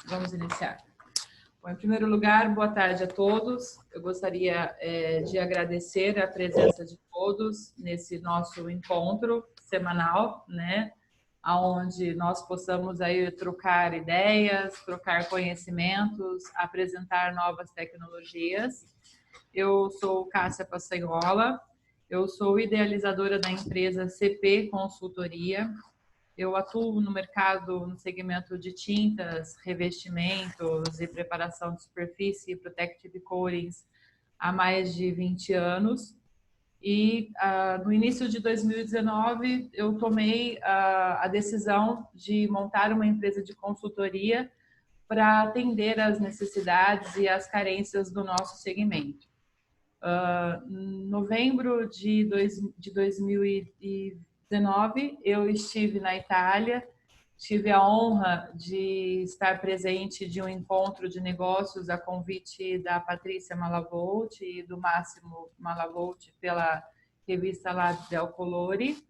Vamos iniciar. Bom, em primeiro lugar, boa tarde a todos. Eu gostaria de agradecer a presença de todos nesse nosso encontro semanal, né, onde nós possamos aí trocar ideias, trocar conhecimentos, apresentar novas tecnologias. Eu sou Cássia Passaiola, eu sou idealizadora da empresa CP Consultoria. Eu atuo no mercado, no segmento de tintas, revestimentos e preparação de superfície e protective coatings há mais de 20 anos. E no início de 2019, eu tomei a decisão de montar uma empresa de consultoria para atender às necessidades e às carências do nosso segmento. Em novembro de 2019, eu estive na Itália, tive a honra de estar presente de um encontro de negócios a convite da Patrícia Malavolt e do Máximo Malavolt pela revista Lab del Colore.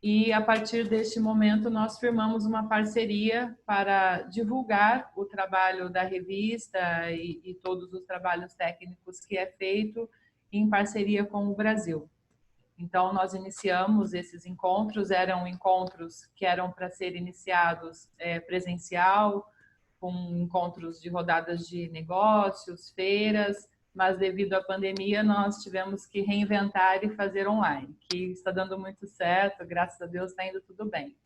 E a partir deste momento nós firmamos uma parceria para divulgar o trabalho da revista e todos os trabalhos técnicos que é feito em parceria com o Brasil. Então, nós iniciamos esses encontros, eram encontros que eram para ser iniciados presencial, com encontros de rodadas de negócios, feiras, mas devido à pandemia nós tivemos que reinventar e fazer online, que está dando muito certo, graças a Deus está indo tudo bem.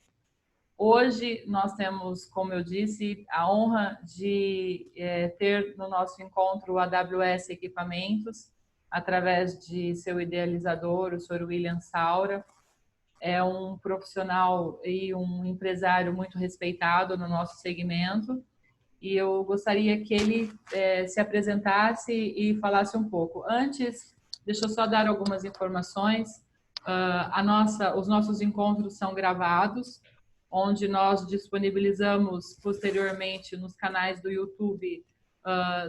Hoje nós temos, como eu disse, a honra de ter no nosso encontro a AWS Equipamentos, através de seu idealizador, o Sr. William Saura. É um profissional e um empresário muito respeitado no nosso segmento. E eu gostaria que ele se apresentasse e falasse um pouco. Antes, deixa eu só dar algumas informações. Os nossos encontros são gravados, onde nós disponibilizamos posteriormente nos canais do YouTube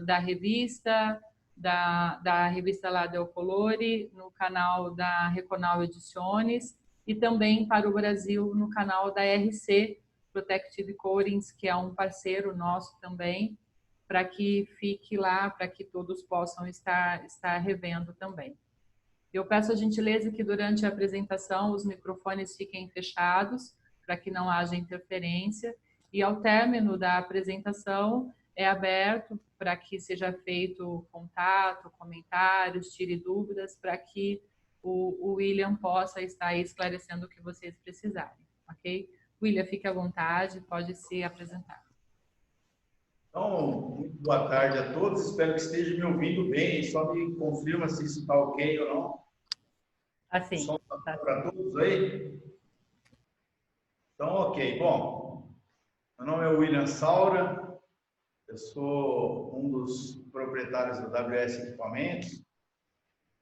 da revista, da revista La del Colore, no canal da Reconal Ediciones e também para o Brasil no canal da RC Protective Coatings, que é um parceiro nosso também, para que fique lá, para que todos possam estar revendo também. Eu peço a gentileza que durante a apresentação os microfones fiquem fechados, para que não haja interferência, e ao término da apresentação é aberto para que seja feito contato, comentários, tire dúvidas, para que o William possa estar esclarecendo o que vocês precisarem, ok? William, fique à vontade, pode se apresentar. Então, muito boa tarde a todos, espero que esteja me ouvindo bem, só me confirma se isso está ok ou não. Assim. Som tá para todos aí? Então, ok. Bom, meu nome é William Saura, eu sou um dos proprietários da AWS Equipamentos.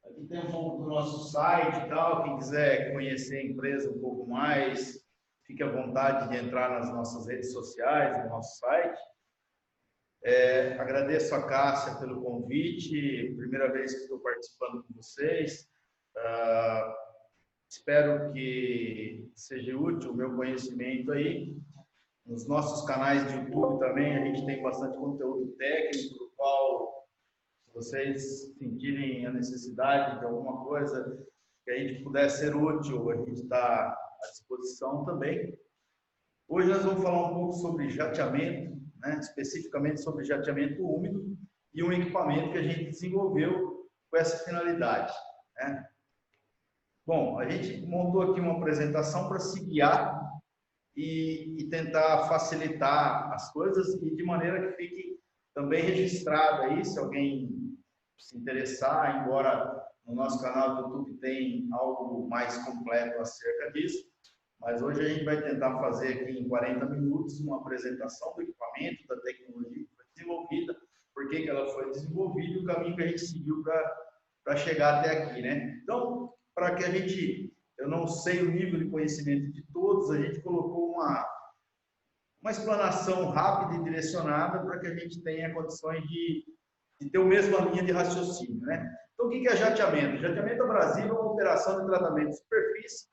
Aqui tem um pouco do nosso site e tal, quem quiser conhecer a empresa um pouco mais, fique à vontade de entrar nas nossas redes sociais, no nosso site. Agradeço a Cássia pelo convite, primeira vez que estou participando com vocês. Espero que seja útil o meu conhecimento aí. Nos nossos canais de YouTube também a gente tem bastante conteúdo técnico, do qual, se vocês sentirem a necessidade de alguma coisa que a gente puder ser útil, a gente está à disposição também. Hoje nós vamos falar um pouco sobre jateamento, né? Especificamente sobre jateamento úmido e um equipamento que a gente desenvolveu com essa finalidade, né? Bom, a gente montou aqui uma apresentação para se guiar e tentar facilitar as coisas e de maneira que fique também registrado aí, se alguém se interessar, embora no nosso canal do YouTube tem algo mais completo acerca disso, mas hoje a gente vai tentar fazer aqui em 40 minutos uma apresentação do equipamento, da tecnologia que foi desenvolvida, por que ela foi desenvolvida e o caminho que a gente seguiu para chegar até aqui, né? Então, para que a gente, eu não sei o nível de conhecimento de todos, a gente colocou uma explanação rápida e direcionada para que a gente tenha condições de ter a mesma linha de raciocínio, né? Então, o que é jateamento? Jateamento no Brasil é uma operação de tratamento de superfície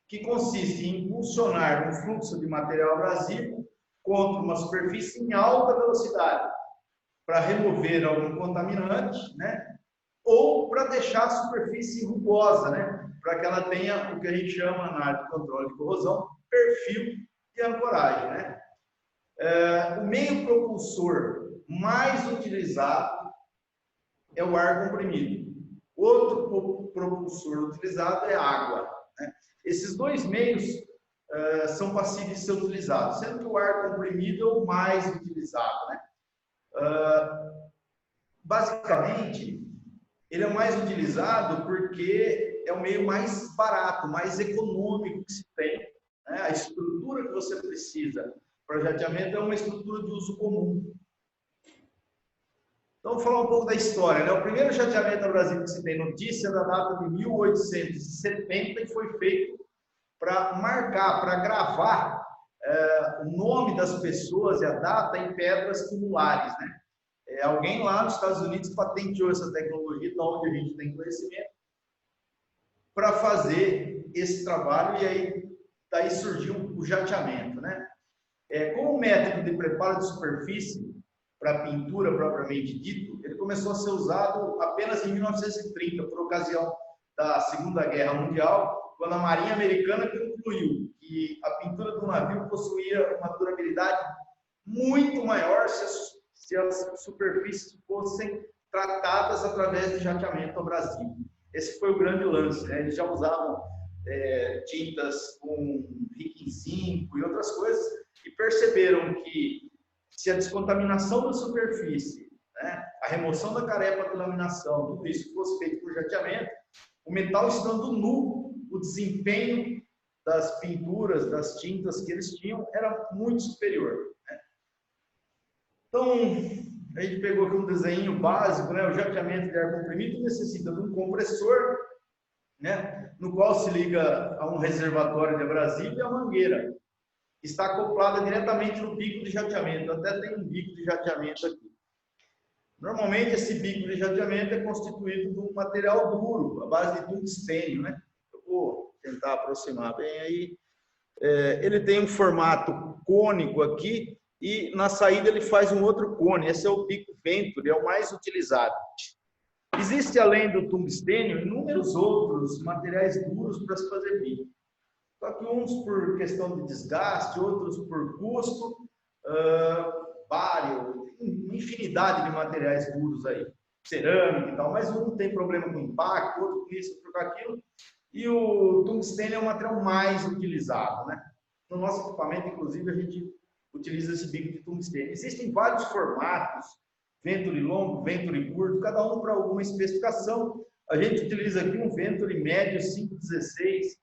que consiste em impulsionar um fluxo de material abrasivo contra uma superfície em alta velocidade para remover algum contaminante, né? Ou para deixar a superfície rugosa, né? Para que ela tenha o que a gente chama na área de controle de corrosão, perfil de ancoragem, né? O meio propulsor mais utilizado é o ar comprimido. Outro propulsor utilizado é a água, né? Esses dois meios são passíveis de ser utilizados, sendo que o ar comprimido é o mais utilizado, né? Basicamente, ele é o mais utilizado porque é o meio mais barato, mais econômico que se tem, né? A estrutura que você precisa para jateamento é uma estrutura de uso comum. Então, vamos falar um pouco da história, né? O primeiro jateamento no Brasil que se tem notícia é da data de 1870 e foi feito para marcar, para gravar o nome das pessoas e a data em pedras tumulares, né? Alguém lá nos Estados Unidos patenteou essa tecnologia, da onde a gente tem conhecimento, para fazer esse trabalho, e aí daí surgiu o jateamento, né? Como método de preparo de superfície para pintura propriamente dito, ele começou a ser usado apenas em 1930, por ocasião da Segunda Guerra Mundial, quando a Marinha Americana concluiu que a pintura do navio possuía uma durabilidade muito maior se as superfícies fossem tratadas através de jateamento abrasivo. Esse foi o grande lance, né? Eles já usavam tintas com rica em zinco e outras coisas, e perceberam que se a descontaminação da superfície, né, a remoção da carepa de laminação, tudo isso fosse feito por jateamento, o metal estando nu, o desempenho das pinturas, das tintas que eles tinham era muito superior, né? Então, a gente pegou aqui um desenho básico, né? O jateamento de ar comprimido necessita de um compressor, né, no qual se liga a um reservatório de abrasivo e a mangueira. Está acoplada diretamente no bico de jateamento. Até tem um bico de jateamento aqui. Normalmente, esse bico de jateamento é constituído de um material duro, à base de tungstênio, né? Eu vou tentar aproximar bem aí. Ele tem um formato cônico aqui e na saída ele faz um outro cone. Esse é o bico Venturi, é o mais utilizado. Existe, além do tungstênio, inúmeros outros materiais duros para se fazer bico. Só que uns por questão de desgaste, outros por custo, bário, infinidade de materiais duros aí, cerâmica e tal, mas um tem problema com impacto, outro com isso, outro com aquilo, e o tungstênio é o material mais utilizado, né? No nosso equipamento, inclusive, a gente utiliza esse bico de tungstênio. Existem vários formatos, Venturi longo, Venturi curto, cada um para alguma especificação. A gente utiliza aqui um Venturi médio 516,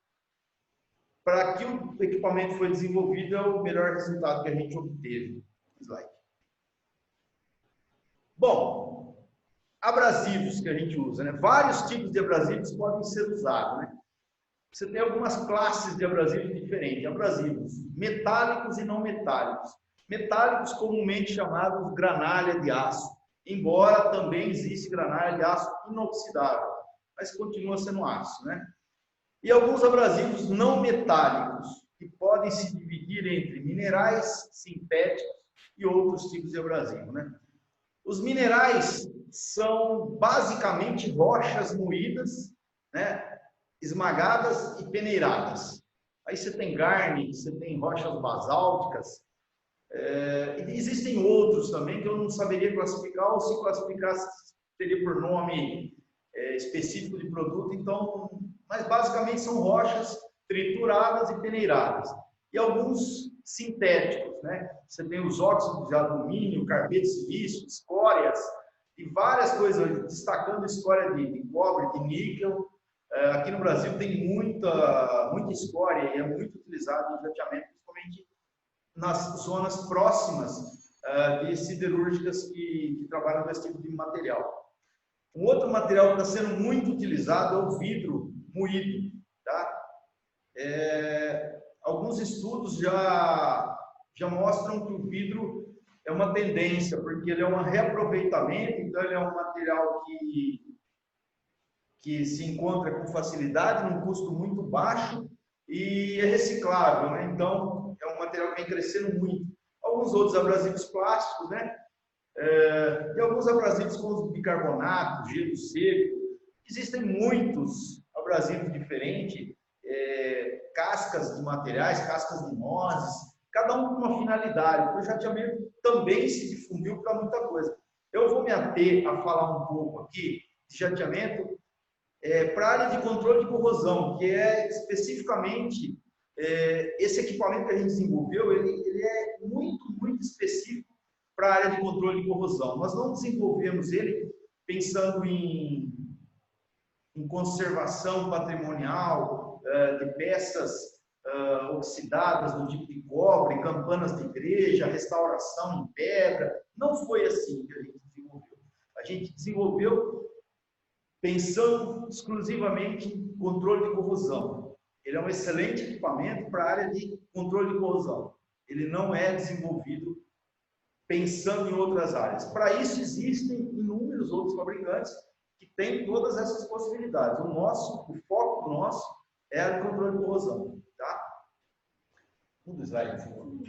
para que o equipamento foi desenvolvido, é o melhor resultado que a gente obteve. Slide. Bom, abrasivos que a gente usa, né? Vários tipos de abrasivos podem ser usados, né? Você tem algumas classes de abrasivos diferentes. Abrasivos metálicos e não metálicos. Metálicos, comumente chamados granalha de aço, embora também existe granalha de aço inoxidável, mas continua sendo aço, né? E alguns abrasivos não metálicos, que podem se dividir entre minerais, sintéticos e outros tipos de abrasivo, né? Os minerais são basicamente rochas moídas, né, esmagadas e peneiradas. Aí você tem garne, você tem rochas basálticas, existem outros também que eu não saberia classificar, ou se classificasse teria por nome específico de produto, então, mas basicamente são rochas trituradas e peneiradas. E alguns sintéticos, né? Você tem os óxidos de alumínio, carbeto de silício, escórias, e várias coisas, destacando escória de cobre, de níquel. Aqui no Brasil tem muita escória e é muito utilizado no jateamento, principalmente nas zonas próximas de siderúrgicas que trabalham com esse tipo de material. Um outro material que está sendo muito utilizado é o vidro moído, tá? Alguns estudos já mostram que o vidro é uma tendência, porque ele é um reaproveitamento, então ele é um material que se encontra com facilidade, num custo muito baixo e é reciclável, né? Então é um material que vem crescendo muito. alguns outros abrasivos plásticos, né? E alguns abrasivos com bicarbonato, gelo seco. Existem muitos abrasivos diferentes, cascas de materiais, cascas de nozes, cada um com uma finalidade. O jateamento também se difundiu para muita coisa. Eu vou me ater a falar um pouco aqui de jateamento para a área de controle de corrosão, que é especificamente esse equipamento que a gente desenvolveu, ele é muito específico para a área de controle de corrosão. Nós não desenvolvemos ele pensando em conservação patrimonial de peças oxidadas do tipo de cobre, campanas de igreja, restauração em pedra. Não foi assim que a gente desenvolveu. A gente desenvolveu pensando exclusivamente em controle de corrosão. Ele é um excelente equipamento para a área de controle de corrosão. Ele não é desenvolvido pensando em outras áreas. Para isso existem inúmeros outros fabricantes que têm todas essas possibilidades. O foco nosso é a controle de corrosão, tá? Um slide, por favor.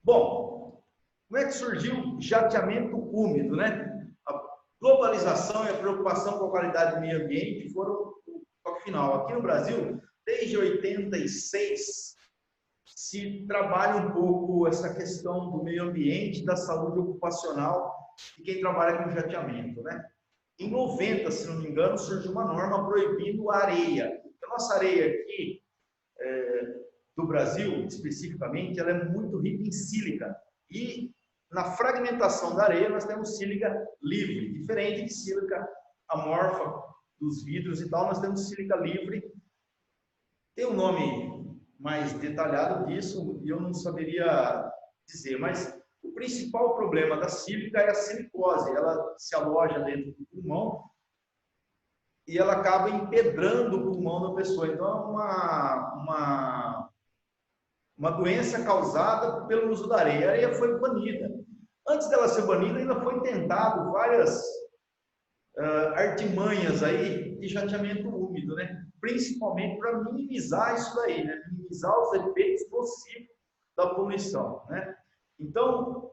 Bom, como é que surgiu o jateamento úmido, né? A globalização e a preocupação com a qualidade do meio ambiente foram o toque final. Aqui no Brasil, desde 86, se trabalha um pouco essa questão do meio ambiente, da saúde ocupacional de quem trabalha com jateamento, né? Em 90, se não me engano, surgiu uma norma proibindo a areia. A nossa areia aqui, do Brasil, especificamente, ela é muito rica em sílica. E na fragmentação da areia, nós temos sílica livre, diferente de sílica amorfa dos vidros e tal, nós temos sílica livre. Tem um nome mais detalhado disso e eu não saberia dizer, mas o principal problema da sílica é a silicose. Ela se aloja dentro do pulmão e ela acaba empedrando o pulmão da pessoa. Então é uma doença causada pelo uso da areia. A areia foi banida. Antes dela ser banida, ainda foi tentado várias artimanhas aí de jateamento úmido, né? Principalmente para minimizar isso daí, né? Minimizar os efeitos nocivos da poluição, né? Então,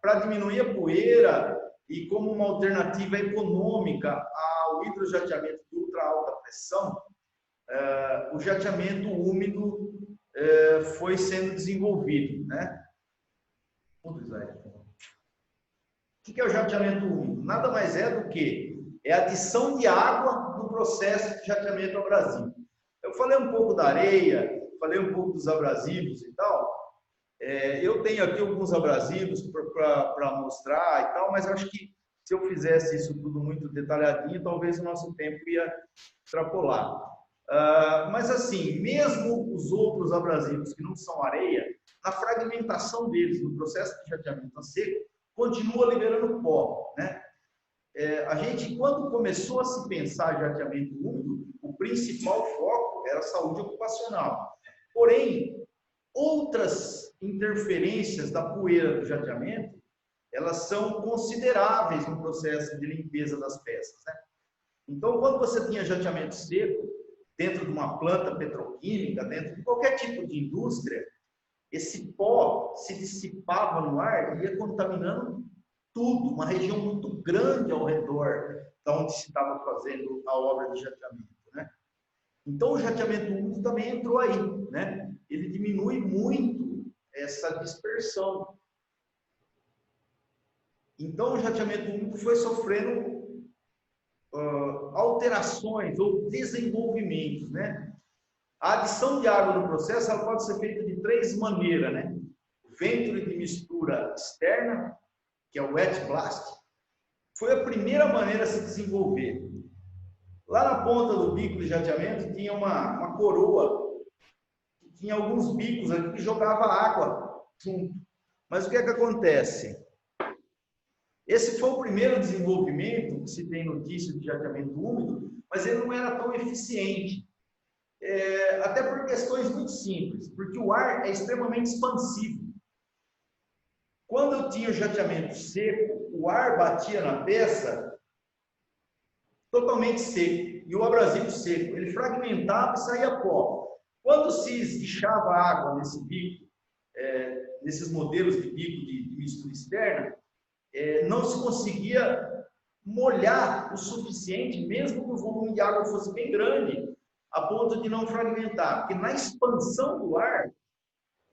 para diminuir a poeira e como uma alternativa econômica ao hidrojateamento de ultra alta pressão, o jateamento úmido foi sendo desenvolvido, né? O que é o jateamento úmido? Nada mais é do que a adição de água no processo de jateamento abrasivo. Eu falei um pouco da areia, falei um pouco dos abrasivos e tal. Eu tenho aqui alguns abrasivos para mostrar e tal, mas eu acho que se eu fizesse isso tudo muito detalhadinho, talvez o nosso tempo ia extrapolar. Mas assim, mesmo os outros abrasivos que não são areia, na fragmentação deles, no processo de jateamento a seco, continua liberando pó, né? A gente, quando começou a se pensar jateamento úmido, o principal foco era a saúde ocupacional. Porém, outras interferências da poeira do jateamento, elas são consideráveis no processo de limpeza das peças, né? Então, quando você tinha jateamento seco, dentro de uma planta petroquímica, dentro de qualquer tipo de indústria, esse pó se dissipava no ar e ia contaminando tudo, uma região muito grande ao redor de onde se estava fazendo a obra de jateamento, né? Então, o jateamento úmido também entrou aí, né? Ele diminui muito essa dispersão. Então, o jateamento úmido foi sofrendo alterações ou desenvolvimentos, né? A adição de água no processo ela pode ser feita de três maneiras, né? O ventre de mistura externa, que é o wet blast, foi a primeira maneira a se desenvolver. Lá na ponta do bico de jateamento tinha uma coroa, que tinha alguns bicos ali que jogava água junto. Mas o que é que acontece? Esse foi o primeiro desenvolvimento que se tem notícia de jateamento úmido, mas ele não era tão eficiente. Até por questões muito simples, porque o ar é extremamente expansivo. Quando eu tinha o jateamento seco, o ar batia na peça totalmente seco, e o abrasivo seco, ele fragmentava e saía pó. Quando se esguichava água nesse bico, nesses modelos de bico de mistura externa, não se conseguia molhar o suficiente, mesmo que o volume de água fosse bem grande, a ponto de não fragmentar. Porque na expansão do ar,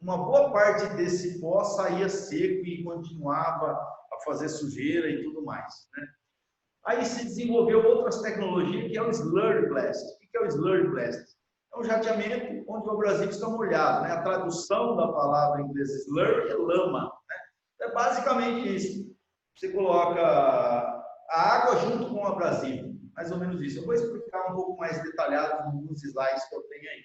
uma boa parte desse pó saía seco e continuava a fazer sujeira e tudo mais, né? Aí se desenvolveu outras tecnologias, que é o Slurry Blast. O que é o Slurry Blast? É um jateamento onde o abrasivo está molhado, né? A tradução da palavra em inglês slurry é lama, né? É basicamente isso. Você coloca a água junto com o abrasivo, mais ou menos isso. Eu vou explicar um pouco mais detalhado nos slides que eu tenho aí.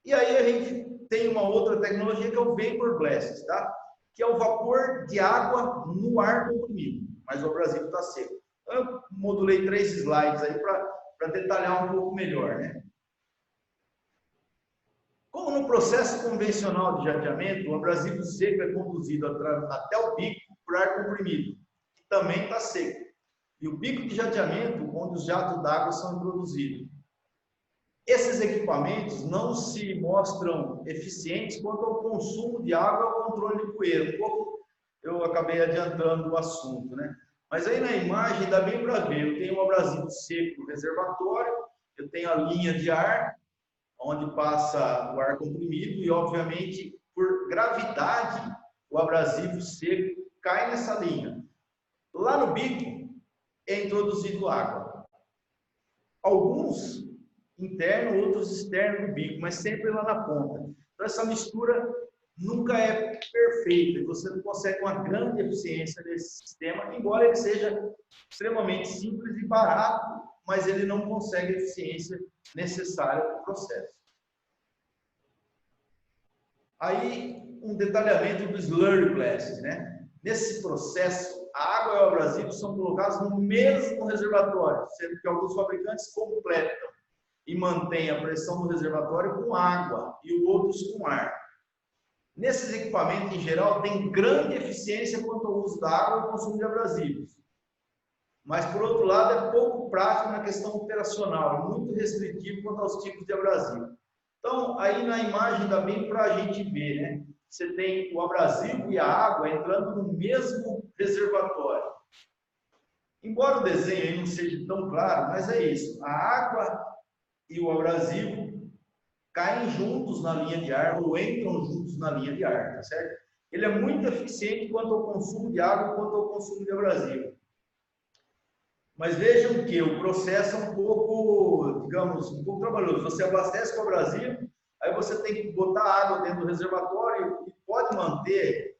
E aí a gente tem uma outra tecnologia que é o Vapor Blast, tá? Que é o vapor de água no ar comprimido, mas o abrasivo está seco. Eu modulei 3 slides aí para detalhar um pouco melhor, né? Como no processo convencional de jateamento, o abrasivo seco é conduzido até o bico por ar comprimido, que também está seco. E o bico de jateamento, onde os jatos d'água são introduzidos. Esses equipamentos não se mostram eficientes quanto ao consumo de água e ao controle de poeira. Um pouco eu acabei adiantando o assunto, né? Mas aí na imagem dá bem para ver. Eu tenho um abrasivo seco no reservatório, eu tenho a linha de ar, onde passa o ar comprimido, e obviamente, por gravidade, o abrasivo seco cai nessa linha. Lá no bico é introduzido água. Alguns interno, outros externo do bico, mas sempre lá na ponta. Então essa mistura nunca é perfeita, você não consegue uma grande eficiência desse sistema, embora ele seja extremamente simples e barato, mas ele não consegue a eficiência necessária para o processo. Aí, um detalhamento do Slurry Blast, né? Nesse processo, a água e o abrasivo são colocados no mesmo reservatório, sendo que alguns fabricantes completam e mantêm a pressão do reservatório com água e outros com ar. Nesses equipamentos, em geral, tem grande eficiência quanto ao uso da água e ao consumo de abrasivos. Mas, por outro lado, é pouco prático na questão operacional, é muito restritivo quanto aos tipos de abrasivo. Então, aí na imagem dá bem para a gente ver, né? Você tem o abrasivo e a água entrando no mesmo reservatório. Embora o desenho aí não seja tão claro, mas é isso. A água e o abrasivo caem juntos na linha de ar ou entram juntos na linha de ar, tá certo? Ele é muito eficiente quanto ao consumo de água quanto ao consumo de abrasivo. Mas vejam que o processo é um pouco, digamos, um pouco trabalhoso. Você abastece com o abrasivo, aí você tem que botar água dentro do reservatório e pode manter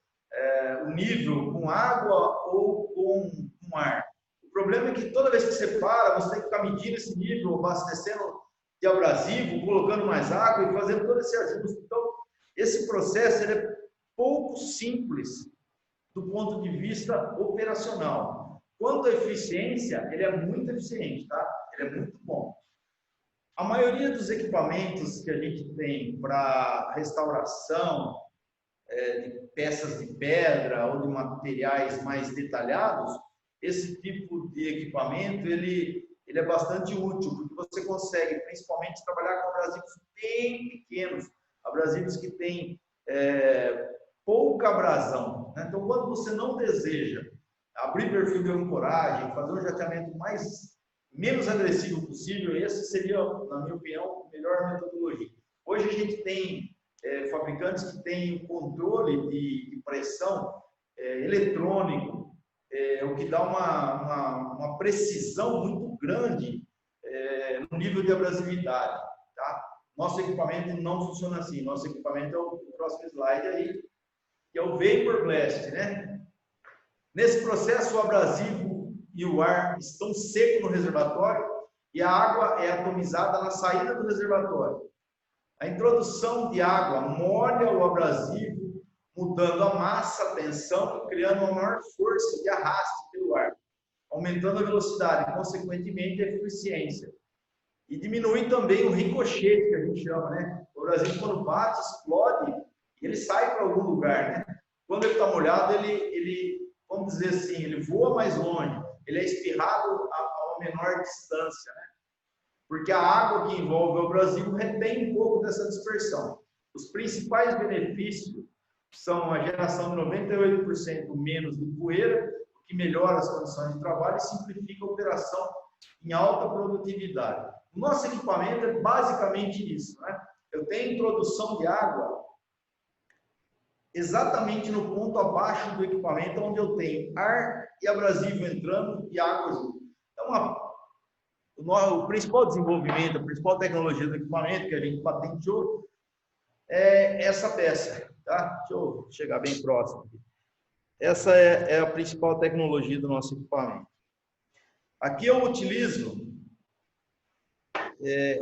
o nível com água ou com ar. O problema é que toda vez que você para, você tem que ficar medindo esse nível, abastecendo de abrasivo, colocando mais água e fazendo todo esse ajuste. Então, esse processo ele é pouco simples do ponto de vista operacional. Quanto à eficiência, ele é muito eficiente, tá? Ele é muito bom. A maioria dos equipamentos que a gente tem para restauração de peças de pedra ou de materiais mais detalhados, esse tipo de equipamento ele é bastante útil, porque você consegue principalmente trabalhar com abrasivos bem pequenos, abrasivos que têm pouca abrasão, né? Então, quando você não deseja abrir perfil de ancoragem, fazer um jateamento menos agressivo possível, esse seria, na minha opinião, a melhor metodologia. Hoje a gente tem fabricantes que têm controle de pressão eletrônico, o que dá uma precisão muito grande no nível de abrasividade, tá? Nosso equipamento não funciona assim. Nosso equipamento é o próximo slide aí, que é o Vapor Blast, né? Nesse processo, o abrasivo e o ar estão secos no reservatório e a água é atomizada na saída do reservatório. A introdução de água molha o abrasivo, mudando a massa, a tensão e criando uma maior força de arraste pelo ar, aumentando a velocidade e, consequentemente, a eficiência. E diminui também o ricochete, que a gente chama, né? O abrasivo, quando bate, explode e ele sai para algum lugar, né? Quando ele está molhado, ele, vamos dizer assim, ele voa mais longe, ele é espirrado a uma menor distância, né? Porque a água que envolve o abrasivo retém um pouco dessa dispersão. Os principais benefícios são a geração de 98% menos de poeira, o que melhora as condições de trabalho e simplifica a operação em alta produtividade. O nosso equipamento é basicamente isso, né? Eu tenho introdução de água exatamente no ponto abaixo do equipamento, onde eu tenho ar e abrasivo entrando e água junto. Então, o principal desenvolvimento, a principal tecnologia do equipamento que a gente patenteou é essa peça, tá? Deixa eu chegar bem próximo aqui. Essa é a principal tecnologia do nosso equipamento. Aqui eu utilizo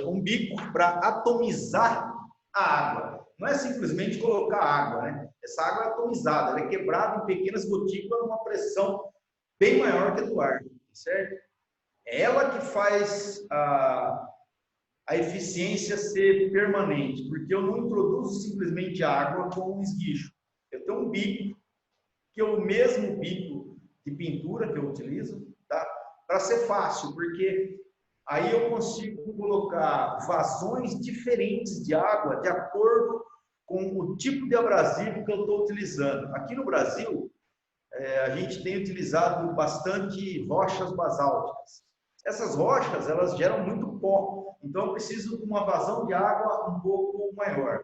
um bico para atomizar a água. Não é simplesmente colocar água, né? Essa água é atomizada, ela é quebrada em pequenas gotículas numa pressão bem maior que a do ar, certo? É ela que faz a eficiência ser permanente, porque eu não introduzo simplesmente água com um esguicho. Eu tenho um bico, que é o mesmo bico de pintura que eu utilizo, tá? Para ser fácil, porque aí eu consigo colocar vazões diferentes de água de acordo com o tipo de abrasivo que eu estou utilizando. Aqui no Brasil, a gente tem utilizado bastante rochas basálticas. Essas rochas, elas geram muito pó, então eu preciso de uma vazão de água um pouco maior.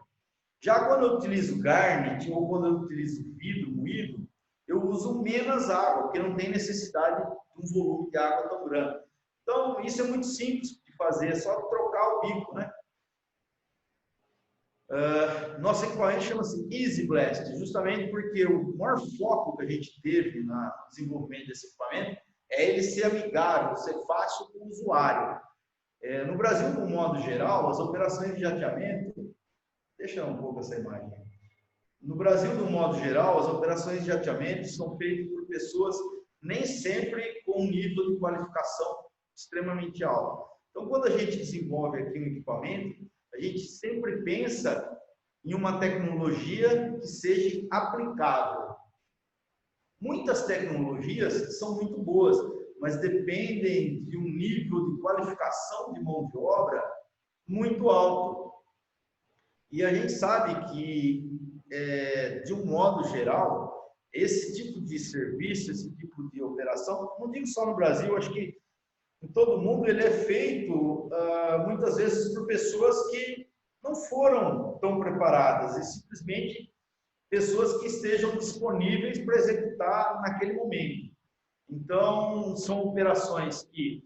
Já quando eu utilizo garnet ou quando eu utilizo vidro moído, eu uso menos água, porque não tem necessidade de um volume de água tão grande. Então, isso é muito simples de fazer, é só trocar o bico, né? Nosso equipamento chama-se Easy Blast, justamente porque o maior foco que a gente teve no desenvolvimento desse equipamento é ele ser amigável, ser fácil para o usuário. No Brasil, de um modo geral, as operações de jateamento... Deixa um pouco essa imagem. No Brasil, de um modo geral, as operações de jateamento são feitas por pessoas nem sempre com um nível de qualificação extremamente alto. Então, quando a gente desenvolve aqui um equipamento, a gente sempre pensa em uma tecnologia que seja aplicável. Muitas tecnologias são muito boas, mas dependem de um nível de qualificação de mão de obra muito alto. E a gente sabe que, de um modo geral, esse tipo de serviço, esse tipo de operação, não digo só no Brasil, acho que em todo mundo, ele é feito muitas vezes por pessoas que não foram tão preparadas e simplesmente pessoas que estejam disponíveis para executar naquele momento. Então, são operações que,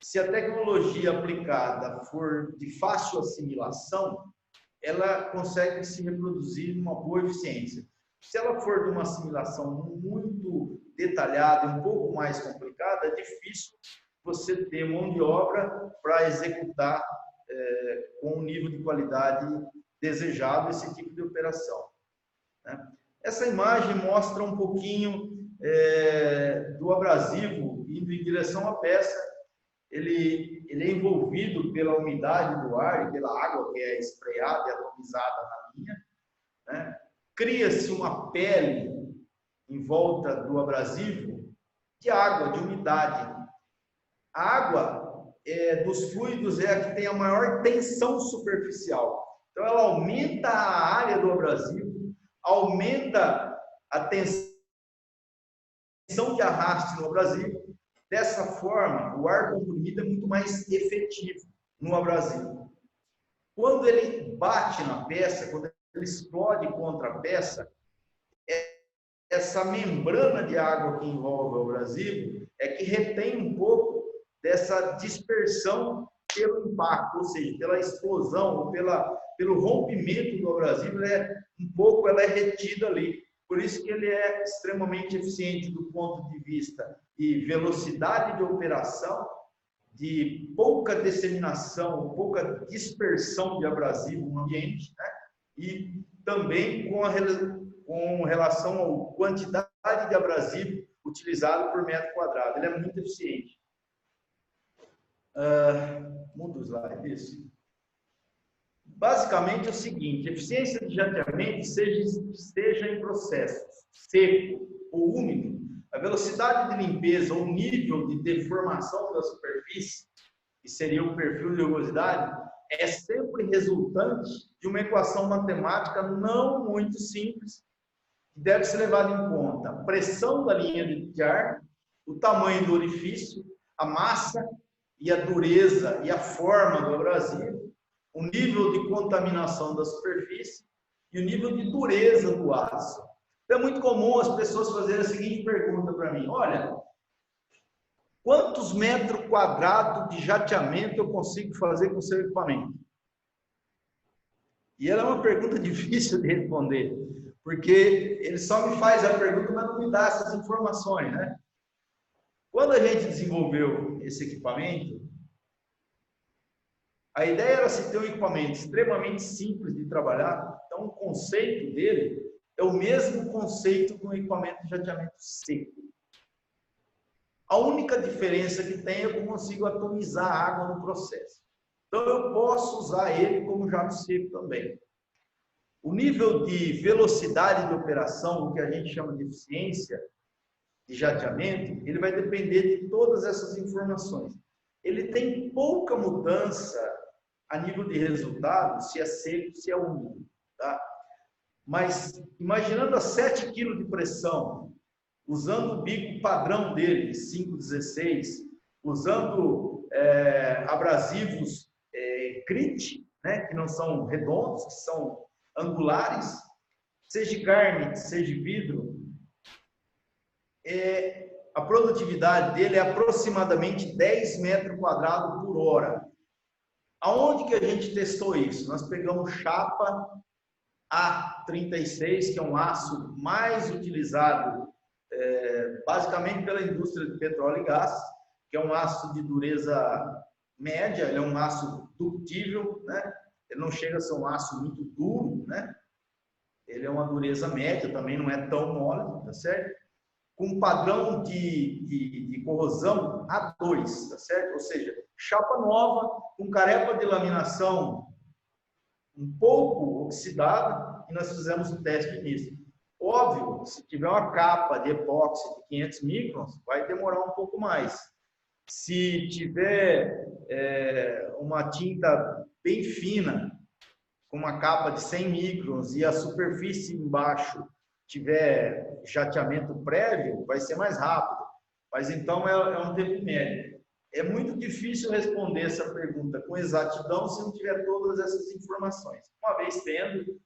se a tecnologia aplicada for de fácil assimilação, ela consegue se reproduzir numa boa eficiência. Se ela for de uma assimilação muito detalhada e um pouco mais complicada, é difícil você ter mão de obra para executar com o nível de qualidade desejado esse tipo de operação, né? Essa imagem mostra um pouquinho do abrasivo indo em direção à peça. Ele é envolvido pela umidade do ar e pela água que é espreada e atomizada na linha, né? Cria-se uma pele em volta do abrasivo de água, de umidade. A água dos fluidos é a que tem a maior tensão superficial. Então, ela aumenta a área do abrasivo, aumenta a tensão de arraste no abrasivo. Dessa forma, o ar comprimido é muito mais efetivo no abrasivo. Quando ele bate na peça, quando ele explode contra a peça, essa membrana de água que envolve o abrasivo é que retém um pouco dessa dispersão pelo impacto, ou seja, pela explosão, ou pelo rompimento do abrasivo, ela é retida ali. Por isso que ele é extremamente eficiente do ponto de vista de velocidade de operação, de pouca disseminação, pouca dispersão de abrasivo no ambiente, né? E também com relação à quantidade de abrasivo utilizado por metro quadrado. Ele é muito eficiente. Muda o slide, isso. Basicamente é o seguinte: eficiência de jateamento seja em processo seco ou úmido, a velocidade de limpeza ou nível de deformação da superfície, que seria o perfil de rugosidade, é sempre resultante de uma equação matemática não muito simples, deve ser levado em conta a pressão da linha de ar, o tamanho do orifício, a massa e a dureza e a forma do abrasivo, o nível de contaminação da superfície e o nível de dureza do aço. Então, é muito comum as pessoas fazerem a seguinte pergunta para mim: olha, quantos metros quadrados de jateamento eu consigo fazer com o seu equipamento? E ela é uma pergunta difícil de responder, porque ele só me faz a pergunta, mas não me dá essas informações, né? Quando a gente desenvolveu esse equipamento, a ideia era se ter um equipamento extremamente simples de trabalhar. Então, o conceito dele é o mesmo conceito que um equipamento de jateamento seco. A única diferença que tem é que eu consigo atomizar a água no processo. Então, eu posso usar ele como jato seco também. O nível de velocidade de operação, o que a gente chama de eficiência de jateamento, ele vai depender de todas essas informações. Ele tem pouca mudança a nível de resultado, se é seco, se é úmido, tá? Mas, imaginando a 7 kg de pressão, usando o bico padrão dele, 5,16, usando abrasivos crit, né, que não são redondos, que são angulares, seja carne, seja vidro, a produtividade dele é aproximadamente 10 metros quadrados por hora. Aonde que a gente testou isso? Nós pegamos chapa A36, que é um aço mais utilizado basicamente pela indústria de petróleo e gás, que é um aço de dureza média, ele é um aço ductível, né? Ele não chega a ser um aço muito duro, né? Ele é uma dureza média, também não é tão mole, tá certo? Com padrão de corrosão A2, tá certo? Ou seja, chapa nova, com carepa de laminação um pouco oxidada, e nós fizemos o teste nisso. Óbvio, se tiver uma capa de epóxi de 500 microns, vai demorar um pouco mais. Se tiver uma tinta bem fina, com uma capa de 100 microns, e a superfície embaixo tiver jateamento prévio, vai ser mais rápido. Mas então é um tempo médio. É muito difícil responder essa pergunta com exatidão se não tiver todas essas informações. Uma vez tendo,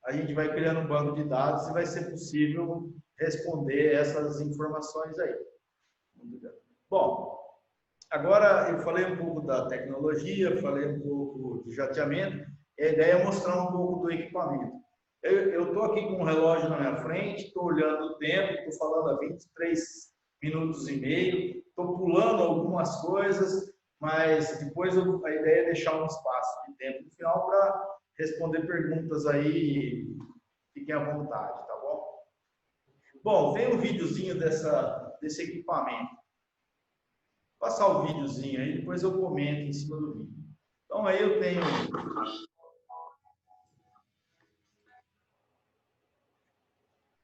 a gente vai criando um banco de dados e vai ser possível responder essas informações aí. Bom, agora eu falei um pouco da tecnologia, falei um pouco de jateamento, e a ideia é mostrar um pouco do equipamento. Eu estou aqui com um relógio na minha frente, estou olhando o tempo, estou falando há 23 minutos e meio, estou pulando algumas coisas, mas depois a ideia é deixar um espaço de tempo no final para responder perguntas aí, fiquem à vontade, tá bom? Bom, tem um videozinho desse equipamento. Vou passar o videozinho aí, depois eu comento em cima do vídeo. Então aí eu tenho...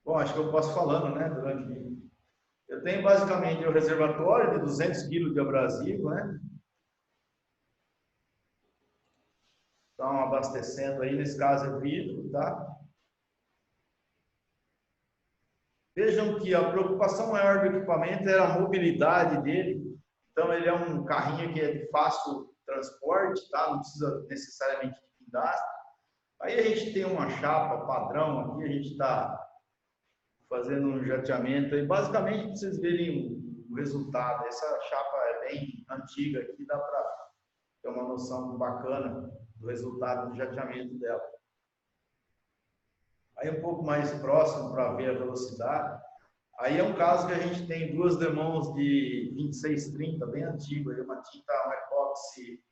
Bom, acho que eu posso falando, né, durante o vídeo. Eu tenho basicamente o reservatório de 200 kg de abrasivo, né? Então, abastecendo aí, nesse caso é vidro, tá? Vejam que a preocupação maior do equipamento era a mobilidade dele. Então, ele é um carrinho que é de fácil transporte, tá? Não precisa necessariamente de guindaste. Aí a gente tem uma chapa padrão aqui, a gente está fazendo um jateamento. E basicamente, para vocês verem o resultado, essa chapa é bem antiga aqui, dá para ter uma noção bacana do resultado do jateamento dela. Aí um pouco mais próximo para ver a velocidade. Aí é um caso que a gente tem duas demãos de 2630, bem antigo, aí uma tinta, um epóxi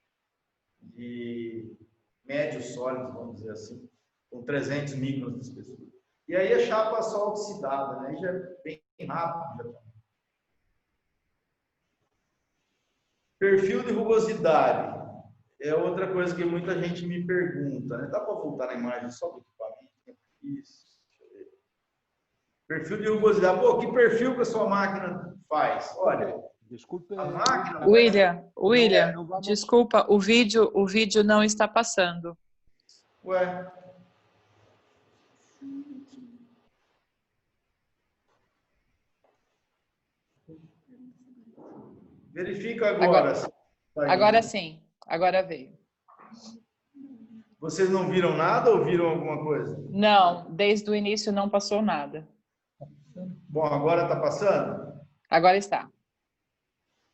de médio sólido, vamos dizer assim, com 300 microns de espessura. E aí a chapa só oxidada, né? Aí já é bem rápido. Já. Perfil de rugosidade é outra coisa que muita gente me pergunta, né? Dá para voltar na imagem só do equipamento? Isso. Deixa eu ver. Perfil de rugosidade. Pô, que perfil que a sua máquina faz? Olha, desculpe, a máquina... William, desculpa, o vídeo não está passando. Ué. Verifica agora. Agora sim, agora veio. Vocês não viram nada ou viram alguma coisa? Não, desde o início não passou nada. Bom, agora está passando? Agora está.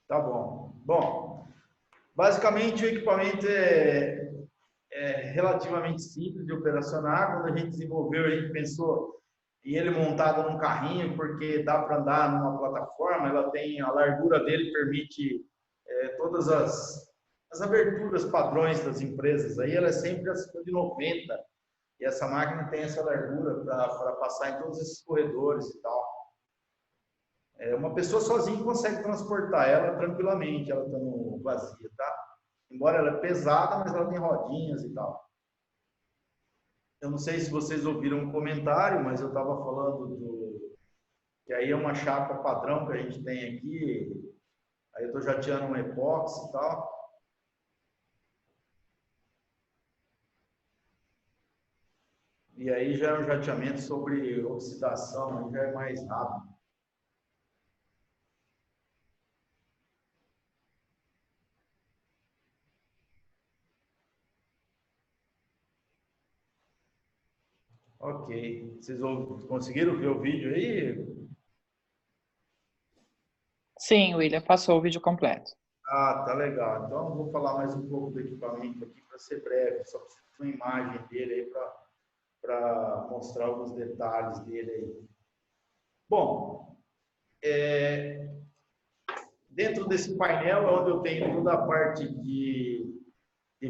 Tá bom. Bom, basicamente o equipamento é relativamente simples de operacionar. Quando a gente desenvolveu, a gente pensou em ele montado num carrinho, porque dá para andar numa plataforma, ela tem a largura dele, permite todas as aberturas padrões das empresas. Aí ela é sempre acima de 90, e essa máquina tem essa largura para passar em todos esses corredores e tal. Uma pessoa sozinha consegue transportar ela tranquilamente, ela estando vazia, tá? Embora ela é pesada, mas ela tem rodinhas e tal. Eu não sei se vocês ouviram um comentário, mas eu estava falando que aí é uma chapa padrão que a gente tem aqui. Aí eu estou jateando um epóxi e tal. E aí já é um jateamento sobre oxidação, aí já é mais rápido. Ok. Vocês conseguiram ver o vídeo aí? Sim, William, passou o vídeo completo. Ah, tá legal. Então eu vou falar mais um pouco do equipamento aqui para ser breve. Só preciso de uma imagem dele aí para mostrar alguns detalhes dele aí. Bom, dentro desse painel é onde eu tenho toda a parte de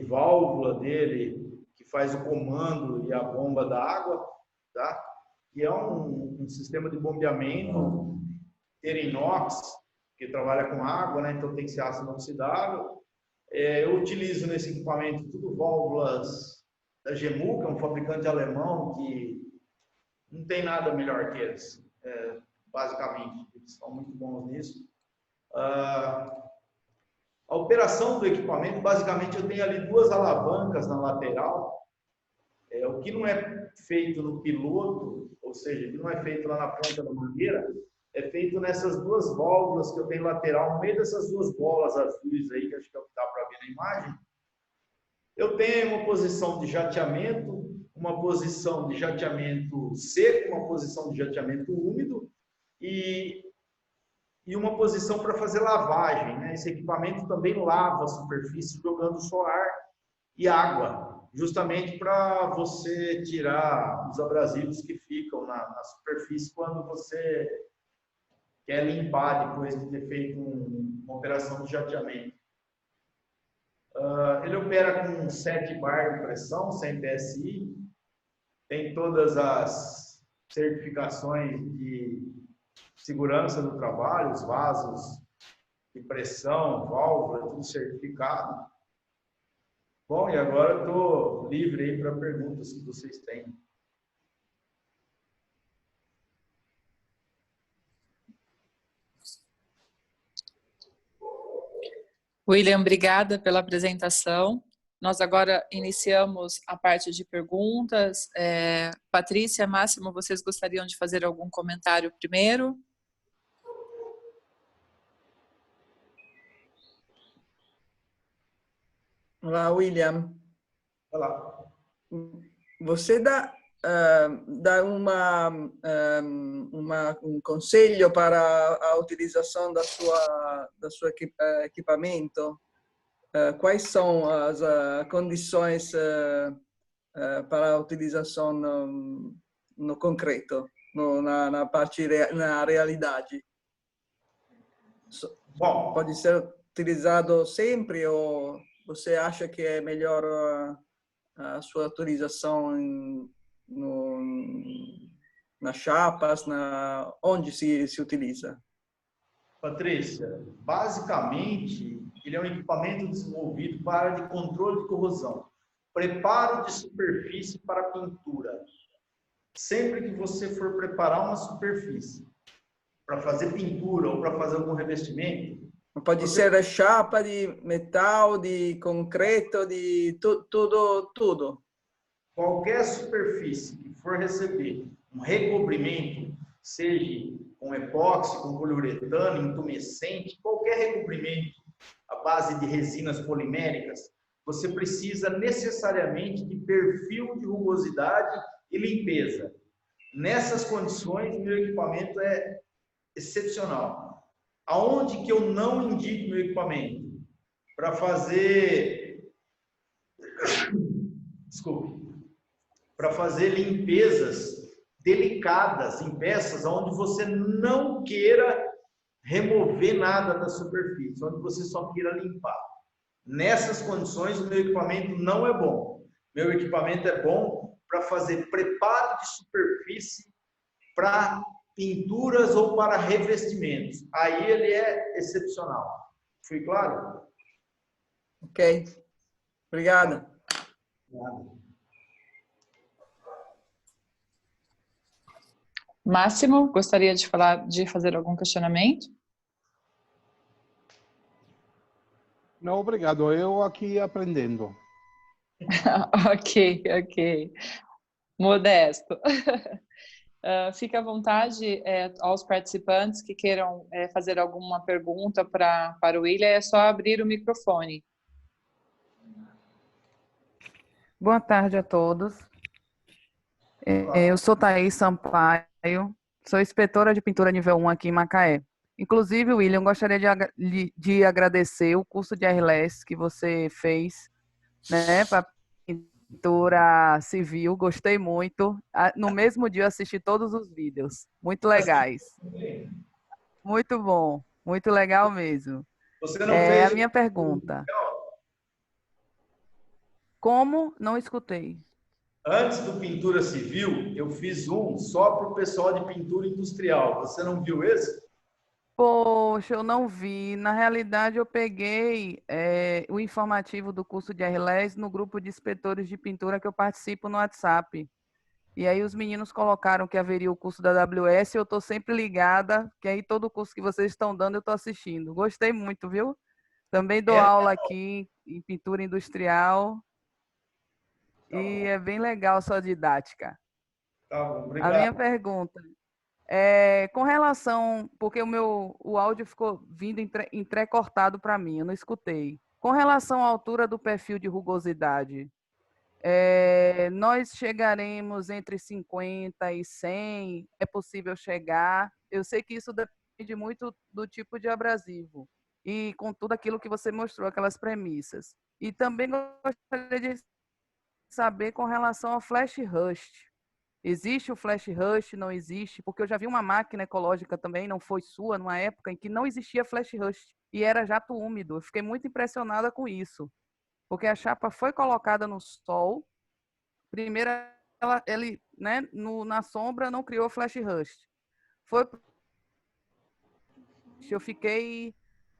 válvula dele, que faz o comando e a bomba da água, tá? E é um sistema de bombeamento inox, que trabalha com água, né? Então tem que ser aço inoxidável. Eu utilizo nesse equipamento tudo válvulas da Gemu, que é um fabricante alemão que não tem nada melhor que eles, basicamente. Eles são muito bons nisso. A operação do equipamento, basicamente, eu tenho ali duas alavancas na lateral. O que não é feito no piloto, ou seja, que não é feito lá na ponta da mangueira, é feito nessas duas válvulas que eu tenho lateral, no meio dessas duas bolas azuis aí, que acho que dá para ver na imagem. Eu tenho uma posição de jateamento, uma posição de jateamento seco, uma posição de jateamento úmido e uma posição para fazer lavagem, né? Esse equipamento também lava a superfície jogando só ar e água, justamente para você tirar os abrasivos que ficam na superfície quando você quer limpar depois de ter feito uma operação de jateamento. Ele opera com 7 bar de pressão, 100 PSI, tem todas as certificações de segurança do trabalho, os vasos de pressão, válvula, tudo certificado. Bom, e agora eu estou livre aí para perguntas que vocês têm. William, obrigada pela apresentação. Nós agora iniciamos a parte de perguntas. Patrícia, Máximo, vocês gostariam de fazer algum comentário primeiro? Olá, William. Olá. Você dá um conselho para a utilização da sua equipamento? Quais são as condições para a utilização no concreto, na realidade? Bom, pode ser utilizado sempre ou você acha que é melhor a sua utilização nas chapas, onde se utiliza? Patrícia, basicamente, ele é um equipamento desenvolvido para área de controle de corrosão, preparo de superfície para pintura. Sempre que você for preparar uma superfície para fazer pintura ou para fazer algum revestimento, pode ser chapa de metal, de concreto, de tudo. Qualquer superfície que for receber um recobrimento, seja com epóxi, com poliuretano, intumescente, qualquer recobrimento à base de resinas poliméricas, você precisa necessariamente de perfil de rugosidade e limpeza. Nessas condições, meu equipamento é excepcional. Aonde que eu não indico meu equipamento? Para fazer... Desculpe. Para fazer limpezas delicadas em peças onde você não queira remover nada da superfície, onde você só queira limpar. Nessas condições, o meu equipamento não é bom. Meu equipamento é bom para fazer preparo de superfície para pinturas ou para revestimentos. Aí ele é excepcional. Fui claro? Ok. Obrigado. Máximo, gostaria de fazer algum questionamento? Não, obrigado. Eu aqui aprendendo. Ok. Modesto. Fique à vontade aos participantes que queiram fazer alguma pergunta para o William, é só abrir o microfone. Boa tarde a todos. Eu sou Thaís Sampaio, sou inspetora de pintura nível 1 aqui em Macaé. Inclusive, William, gostaria de agradecer o curso de RLS que você fez, né, para pintura civil, gostei muito. No mesmo dia eu assisti todos os vídeos, muito legais. Muito bom, muito legal mesmo. Você não fez a minha pergunta. Como? Não escutei. Antes do Pintura Civil, eu fiz um só para o pessoal de pintura industrial. Você não viu esse? Poxa, eu não vi. Na realidade, eu peguei o informativo do curso de RLS no grupo de inspetores de pintura que eu participo no WhatsApp. E aí os meninos colocaram que haveria o curso da AWS e eu estou sempre ligada, que aí todo o curso que vocês estão dando eu estou assistindo. Gostei muito, viu? Também dou aula aqui em pintura industrial. E é bem legal a sua didática. Tá bom, obrigado. A minha pergunta com relação, porque o áudio ficou vindo entrecortado para mim, eu não escutei. Com relação à altura do perfil de rugosidade, nós chegaremos entre 50 e 100? É possível chegar? Eu sei que isso depende muito do tipo de abrasivo e com tudo aquilo que você mostrou, aquelas premissas. E também gostaria de saber com relação ao flash rust. Existe o flash rust? Não existe? Porque eu já vi uma máquina ecológica também, não foi sua, numa época em que não existia flash rust e era jato úmido. Eu fiquei muito impressionada com isso, porque a chapa foi colocada no sol. Primeiro, ele, né, na sombra não criou flash rust. Eu fiquei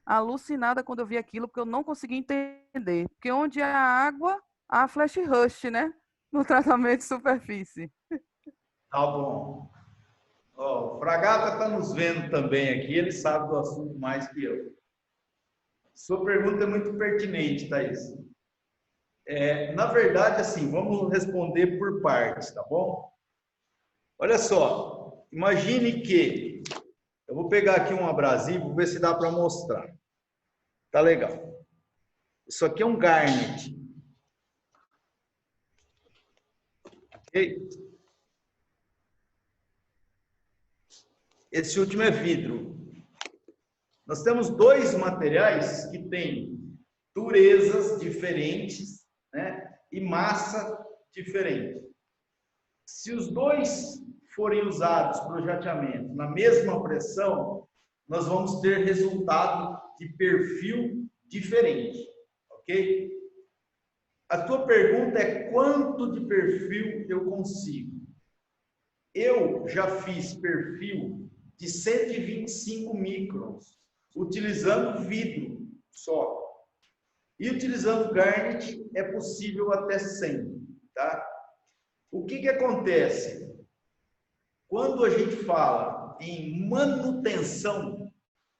alucinada quando eu vi aquilo, porque eu não consegui entender. Porque onde há água, há flash rust, né? No tratamento de superfície. Tá bom. Ó, o Fragata está nos vendo também aqui, ele sabe do assunto mais que eu. Sua pergunta é muito pertinente, Thaís. Na verdade, assim, vamos responder por partes, tá bom? Olha só, imagine que eu vou pegar aqui um abrasivo, ver se dá para mostrar. Tá legal. Isso aqui é um garnet. Ok? Esse último é vidro. Nós temos dois materiais que têm durezas diferentes, né, e massa diferente. Se os dois forem usados para o jateamento na mesma pressão, nós vamos ter resultado de perfil diferente, ok? A tua pergunta é quanto de perfil eu consigo? Eu já fiz perfil de 125 microns, utilizando vidro só. E utilizando garnet é possível até 100, tá? O que acontece? Quando a gente fala em manutenção,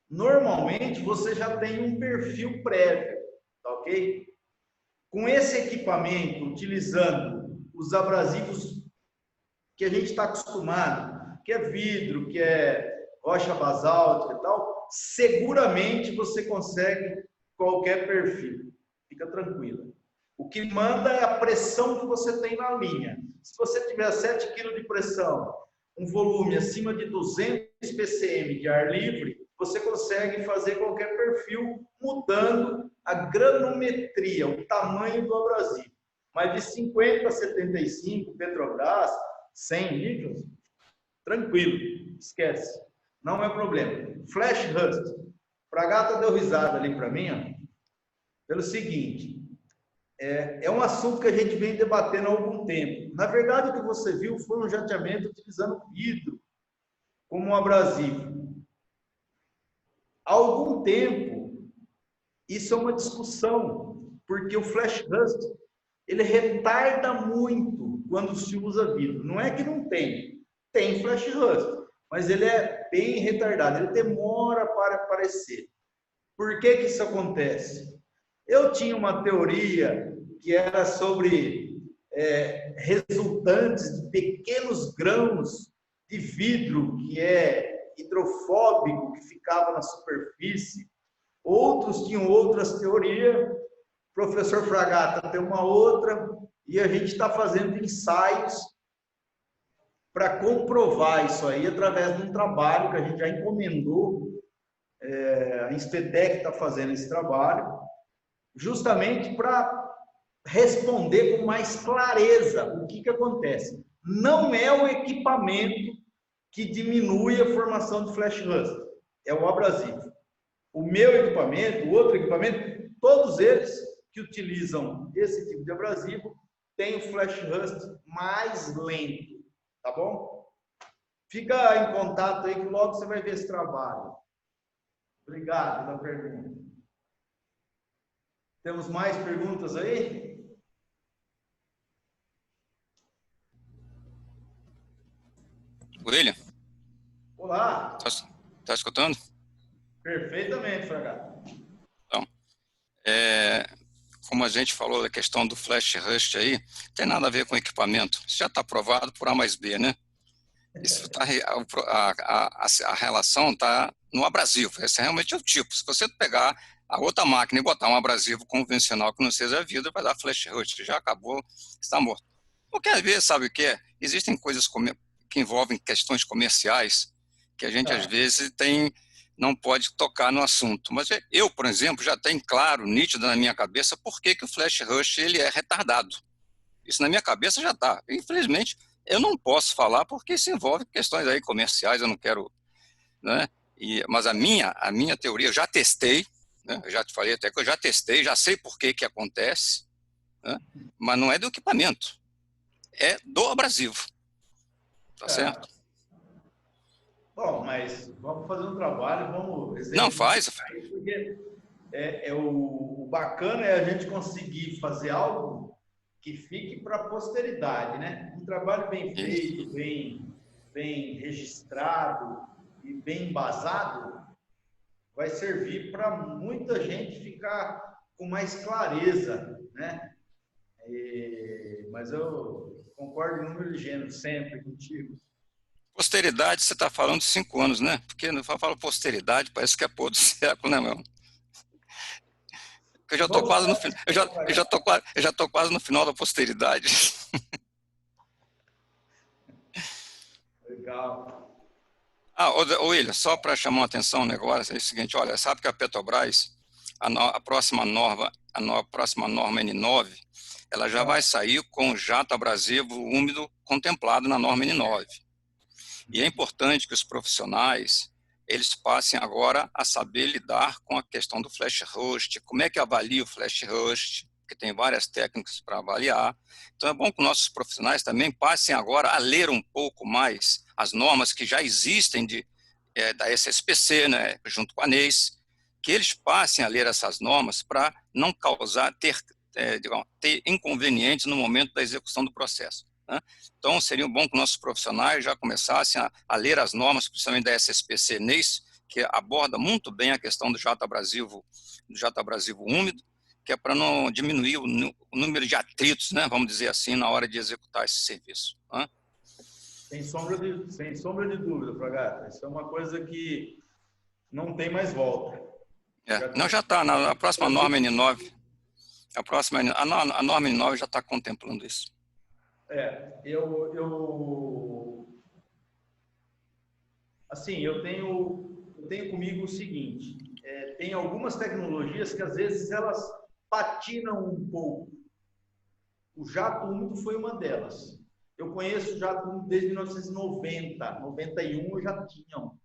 normalmente você já tem um perfil prévio, tá ok? Com esse equipamento, utilizando os abrasivos que a gente está acostumado, que é vidro, que é rocha basáltica e tal, seguramente você consegue qualquer perfil. Fica tranquilo. O que manda é a pressão que você tem na linha. Se você tiver 7 kg de pressão, um volume acima de 200 ppm de ar livre, você consegue fazer qualquer perfil mudando a granometria, o tamanho do abrasivo. Mas de 50 a 75, Petrobras, 100 litros, tranquilo, esquece. Não é problema. Flash Rust. Fragata deu risada ali para mim, ó, pelo seguinte, é um assunto que a gente vem debatendo há algum tempo. Na verdade, o que você viu foi um jateamento utilizando vidro como um abrasivo. Há algum tempo, isso é uma discussão, porque o flash rust, ele retarda muito quando se usa vidro. Não é que não tem, tem flash rust, mas ele é bem retardado, ele demora para aparecer. Por que que isso acontece? Eu tinha uma teoria que era sobre resultantes de pequenos grãos de vidro, que é hidrofóbico, que ficava na superfície. Outros tinham outras teorias. O professor Fragata tem uma outra, e a gente está fazendo ensaios para comprovar isso aí através de um trabalho que a gente já encomendou. A Inspetec está fazendo esse trabalho, justamente para responder com mais clareza o que acontece. Não é o equipamento que diminui a formação de flash rust, é o abrasivo. O meu equipamento, o outro equipamento, todos eles que utilizam esse tipo de abrasivo têm o flash rust mais lento, tá bom? Fica em contato aí que logo você vai ver esse trabalho. Obrigado pela pergunta. Temos mais perguntas aí? William? Olá. Tá escutando? Perfeitamente, Fragata. Então, como a gente falou da questão do flash rust aí, tem nada a ver com equipamento. Isso já está aprovado por A mais B, né? Isso tá, a relação está no abrasivo. Esse realmente é o tipo. Se você pegar a outra máquina e botar um abrasivo convencional que não seja vidro, vai dar flash rust. Já acabou, está morto. Porque às vezes, sabe o que é? Existem coisas que envolvem questões comerciais que a gente às vezes não pode tocar no assunto. Mas eu, por exemplo, já tenho claro, nítido na minha cabeça, por que o flash rush ele é retardado. Isso na minha cabeça já está. Infelizmente, eu não posso falar porque isso envolve questões aí comerciais, eu não quero, né? Mas a minha teoria, eu já testei, né? Eu já te falei até que eu já testei, já sei por que acontece, né? Mas não é do equipamento, é do abrasivo. Tá certo? Bom, mas vamos fazer um trabalho, vamos... Não, faz. Porque o bacana é a gente conseguir fazer algo que fique para a posteridade, né? Um trabalho bem feito, bem registrado e bem embasado vai servir para muita gente ficar com mais clareza, né? Mas eu concordo em número de gênero sempre contigo. Posteridade, você está falando de 5 anos, né? Porque não fala posteridade, parece que é pôr do século, né, meu? Eu já estou quase no final. Eu já tô quase no final da posteridade. Legal. William, só para chamar a atenção um negócio, é o seguinte, olha, sabe que a Petrobras, a próxima norma N9, ela já vai sair com jato abrasivo úmido contemplado na norma N9. E é importante que os profissionais, eles passem agora a saber lidar com a questão do flash rust, como é que avalia o flash rust, porque tem várias técnicas para avaliar. Então é bom que nossos profissionais também passem agora a ler um pouco mais as normas que já existem da SSPC, né, junto com a ANES, que eles passem a ler essas normas para não ter inconvenientes no momento da execução do processo. Né? Então, seria bom que nossos profissionais já começassem a ler as normas, principalmente da SSPC NES, que aborda muito bem a questão do jato abrasivo úmido, que é para não diminuir o número de atritos, né, vamos dizer assim, na hora de executar esse serviço. Né? Sem sombra de dúvida, Fragata. Isso é uma coisa que não tem mais volta. Não, já está. Na próxima norma N9, a norma N9 já está contemplando isso. Assim, eu tenho comigo o seguinte, tem algumas tecnologias que às vezes elas patinam um pouco. O jato úmido foi uma delas. Eu conheço o jato úmido desde 1990, 91 já tinham.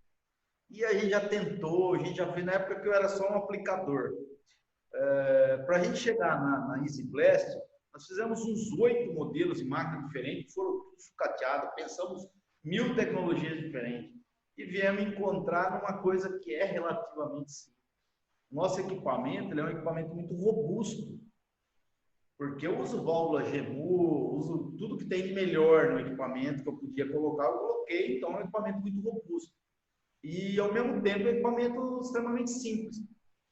E a gente já tentou, a gente já fez na época que eu era só um aplicador. Para a gente chegar na Easy Blast, nós fizemos uns 8 modelos de máquina diferentes, foram sucateados, pensamos 1000 tecnologias diferentes e viemos encontrar uma coisa que é relativamente simples. Nosso equipamento ele é um equipamento muito robusto, porque eu uso válvula GEMU, uso tudo que tem de melhor no equipamento que eu podia colocar, eu coloquei, então é um equipamento muito robusto. E, ao mesmo tempo, é um equipamento extremamente simples.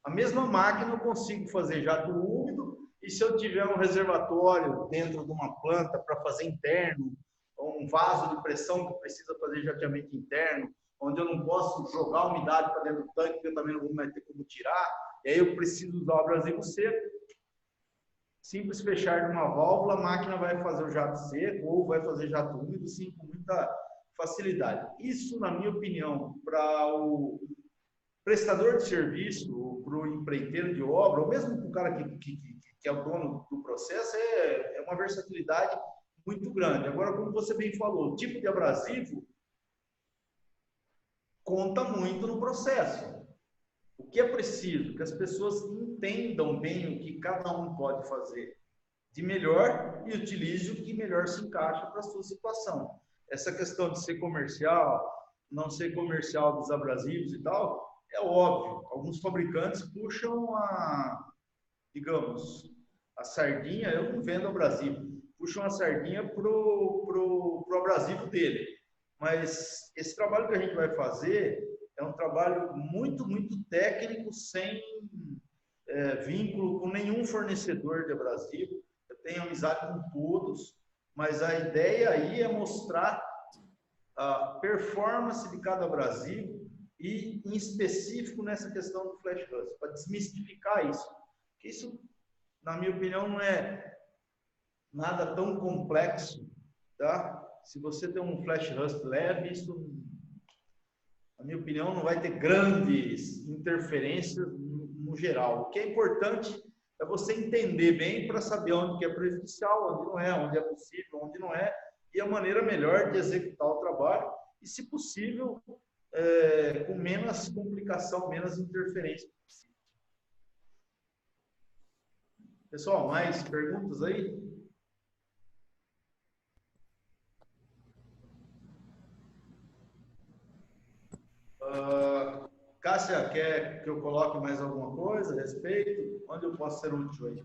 A mesma máquina eu consigo fazer jato úmido, e se eu tiver um reservatório dentro de uma planta para fazer interno, ou um vaso de pressão que precisa fazer jateamento interno, onde eu não posso jogar a umidade para dentro do tanque, porque eu também não vou mais ter como tirar, e aí eu preciso usar o abrasivo seco. Simples fechar de uma válvula, a máquina vai fazer o jato seco ou vai fazer jato úmido, sim, com muita facilidade. Isso, na minha opinião, para o prestador de serviço, para o empreiteiro de obra, ou mesmo para o cara que é o dono do processo, é uma versatilidade muito grande. Agora, como você bem falou, o tipo de abrasivo conta muito no processo. O que é preciso? Que as pessoas entendam bem o que cada um pode fazer de melhor e utilize o que melhor se encaixa para a sua situação. Essa questão de ser comercial, não ser comercial dos abrasivos e tal, é óbvio. Alguns fabricantes puxam digamos, a sardinha, eu não vendo abrasivo, puxam a sardinha pro abrasivo dele. Mas esse trabalho que a gente vai fazer é um trabalho muito, muito técnico, sem vínculo com nenhum fornecedor de abrasivo. Eu tenho amizade com todos, mas a ideia aí é mostrar a performance de cada abrasivo e, em específico, nessa questão do flash rust, para desmistificar isso. Porque isso, na minha opinião, não é nada tão complexo, tá? Se você tem um flash rust leve, isso, na minha opinião, não vai ter grandes interferências no geral. O que é importante é você entender bem para saber onde que é prejudicial, onde não é, onde é possível, onde não é, e a maneira melhor de executar o trabalho e, se possível, com menos complicação, menos interferência possível. Pessoal, mais perguntas aí? Cássia, quer que eu coloque mais alguma coisa a respeito? Onde eu posso ser útil aí?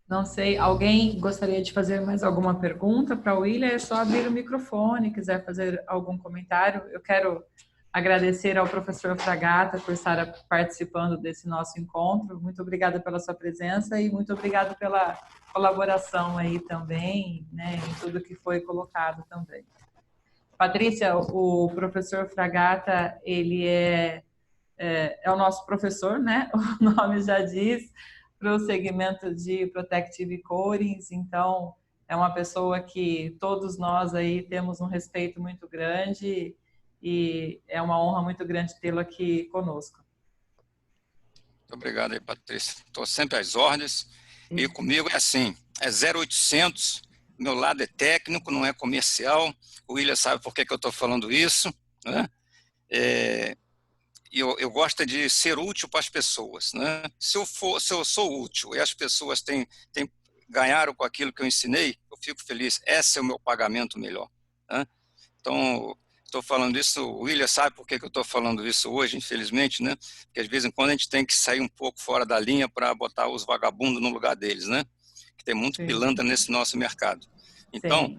Não sei, alguém gostaria de fazer mais alguma pergunta para o William? É só abrir o microfone, quiser fazer algum comentário. Eu quero agradecer ao professor Fragata por estar participando desse nosso encontro. Muito obrigada pela sua presença e muito obrigada pela colaboração aí também, né, em tudo que foi colocado também. Patrícia, o professor Fragata, ele é o nosso professor, né? O nome já diz, para o segmento de Protective Coatings, então é uma pessoa que todos nós aí temos um respeito muito grande e é uma honra muito grande tê-lo aqui conosco. Muito obrigado aí, Patrícia. Estou sempre às ordens e comigo é assim, é 0800, meu lado é técnico, não é comercial. O William sabe por que eu estou falando isso, né? Eu gosto de ser útil para as pessoas, né? Se eu sou útil e as pessoas ganharam com aquilo que eu ensinei, eu fico feliz. Esse é o meu pagamento melhor, né? Então, estou falando isso, o William sabe por que eu estou falando isso hoje, infelizmente, né? Porque às vezes em quando a gente tem que sair um pouco fora da linha para botar os vagabundos no lugar deles, né? Que tem muito pilantra nesse nosso mercado. Então,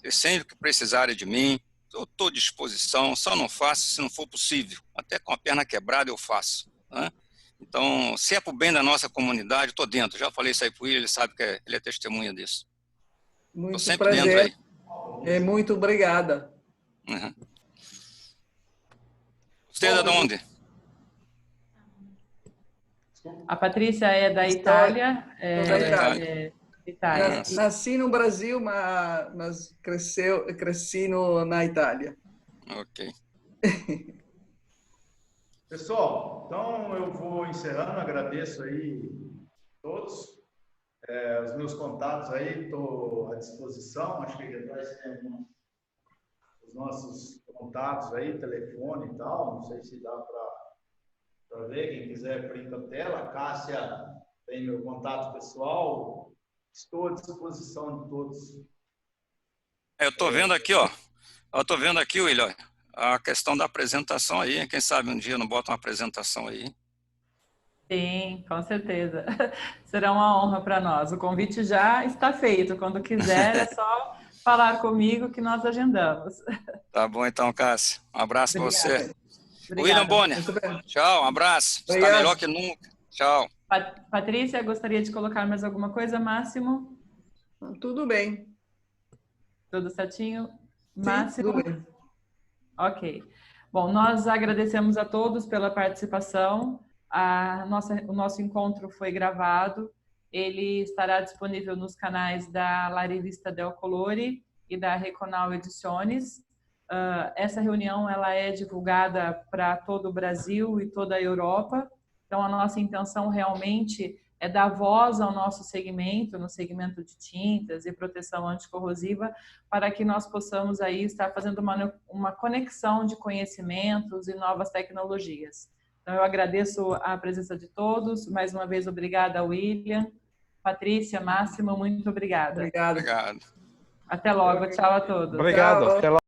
sempre que precisarem de mim, eu estou à disposição, só não faço se não for possível. Até com a perna quebrada eu faço, né? Então, se é para o bem da nossa comunidade, estou dentro. Já falei isso aí para o William, ele sabe que ele é testemunha disso. Estou sempre dentro aí. Muito obrigada. Uhum. Você é de onde? A Patrícia é da Itália. Itália. Nasci no Brasil, mas cresci na Itália. Ok. Pessoal, então eu vou encerrando, agradeço aí a todos. Os meus contatos aí, estou à disposição, acho que aqui atrás tem os nossos contatos aí, telefone e tal, não sei se dá para ver, quem quiser printa a tela. A Cássia tem meu contato pessoal, estou à disposição de todos. Eu estou vendo aqui, ó. Eu estou vendo aqui, William, a questão da apresentação aí. Quem sabe um dia não bota uma apresentação aí. Sim, com certeza. Será uma honra para nós. O convite já está feito. Quando quiser, é só falar comigo que nós agendamos. Tá bom então, Cássia. Um abraço para você. Obrigada. William Bonner, tchau, um abraço. Está melhor que nunca. Tchau. Patrícia, gostaria de colocar mais alguma coisa, Máximo? Tudo bem. Tudo certinho? Sim, Máximo? tudo bem. Ok. Bom, nós agradecemos a todos pela participação. O nosso encontro foi gravado. Ele estará disponível nos canais da La Rivista del Colore e da Reconal Ediciones. Essa reunião ela é divulgada para todo o Brasil e toda a Europa. Então, a nossa intenção realmente é dar voz ao nosso segmento, no segmento de tintas e proteção anticorrosiva, para que nós possamos aí estar fazendo uma conexão de conhecimentos e novas tecnologias. Então, eu agradeço a presença de todos. Mais uma vez, obrigada, William. Patrícia, Máximo, muito obrigada. Obrigado. Obrigado. Até logo. Tchau a todos. Obrigado. Tchau. Até logo.